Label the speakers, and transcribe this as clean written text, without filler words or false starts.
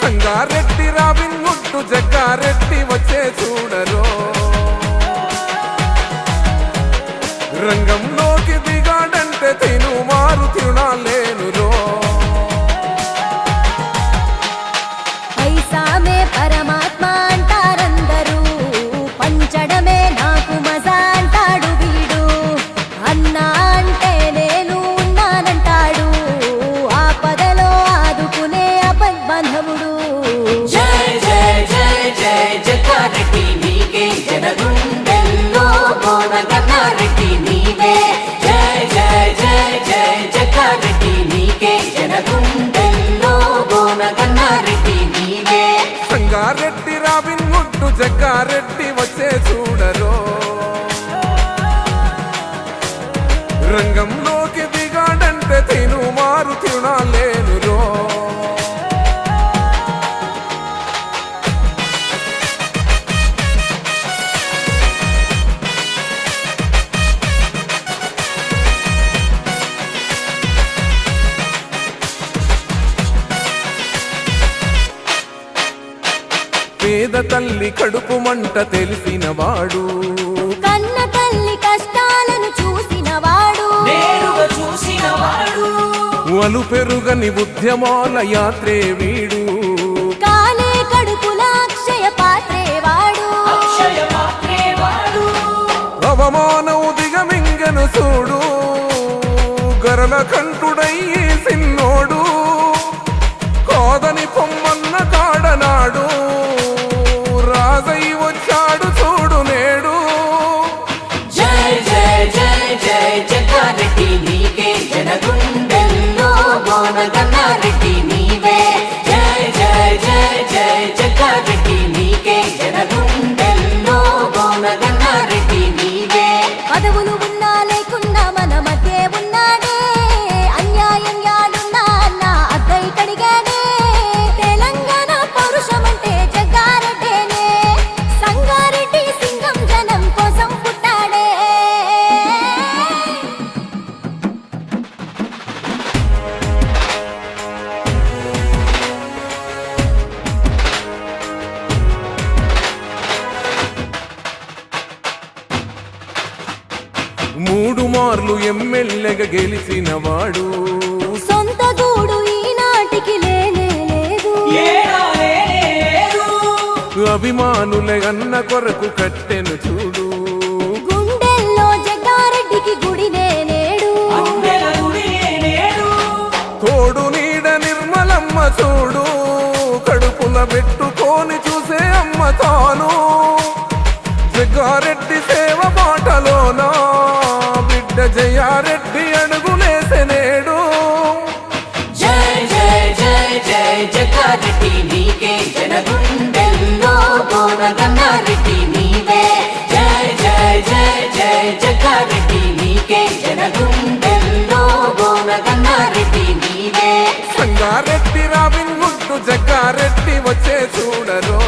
Speaker 1: Sangareddy robin hood Jaggareddy వచ్చే చూడరో రంగంలోకి దిగాడంటే తిను మారు తిరునాలేనురో
Speaker 2: పైసామే పరమాత్మ అంటారందరూ పంచడమే నాకు మజా అంటాడు వీడు అన్నా అంటే నేను ఉన్నానంటాడు ఆపదలో ఆదుకునే అపద్బంధవుడు
Speaker 3: జై జై జై జై జగ్గారెడ్డి నీకే జనగుండెల్లో గోనగన్నారెడ్డి నీవే జై జై జై జై జగ్గారెడ్డి నీకే జనగుండెల్లో గోనగన్నారెడ్డి నీవే
Speaker 1: సంగారెడ్డి రాబిన్ హుడ్ జగ్గారెడ్డి వచ్చే చూడరో రంగంలోకి దిగాడంటే తిను మారు తిరునాలేనురో పేద తల్లి కడుపు మంట తెలిసినవాడు
Speaker 2: కన్న తల్లి కష్టాలను చూసినవాడు
Speaker 3: నేరుగా చూసినవాడు
Speaker 1: వలు పెరుగని ఉద్యమాల యాత్రే వీడు
Speaker 2: కాలే కడుపుల అక్షయ పాత్రేవాడు
Speaker 3: అక్షయ పాత్రేవాడు
Speaker 1: అవమానం దిగమింగను చూడు గరల కంటుడయ్యి సిన్నోడు కాదని పొమ్మన్న కాడనాడు రాజై వచ్చాడు చూడు నేడు
Speaker 3: జై జై జై జై జగ్గారెడ్డి నీకే జనగుండెల్లో గోనగన్నారెడ్డి నీవే జై జై జై జై జగ్గారెడ్డి నీకే జనగుండెల్లో గోనగన్నారెడ్డి నీవే
Speaker 2: పదవులు ఉన్నా లేకున్నా మన మధ్య ఉన్నాడే అన్యాయం యాడున్నా అన్న అద్దై కడిగాడే తెలంగాణ పౌరుషమంటే జగ్గారెడ్డేనే సంగారెడ్డి సింగం జనం కోసం పుట్టాడే
Speaker 1: మూడు మార్లు ఎమ్మెల్యేగా గెలిచినవాడు
Speaker 2: సొంత గూడు ఈనాటికి లేనే లేదు
Speaker 1: అభిమానులే అన్న కొరకు కట్టెను చూడు
Speaker 2: గుండెల్లో జగ్గారెడ్డికి గుడినే నేడు
Speaker 1: తోడు నీడ నిర్మలమ్మ చూడు కడుపుల పెట్టుకొని చూసే అమ్మ తాను జగ్గారెడ్డి సేవ బాటలోనా బిడ్డ జయారెడ్డి అడుగులేసే నేడు
Speaker 3: జై జై జై జై జగ్గారెడ్డి నీకే జనగుండెల్లో గోనగన్నారెడ్డి నీవే జై జై జై జై జగ్గారెడ్డి నీకే జనగుండెల్లో గోనగన్నారెడ్డి నీవే
Speaker 1: సంగారెడ్డి రాబిన్ హుడ్ జగ్గారెడ్డి వచ్చే చూడరో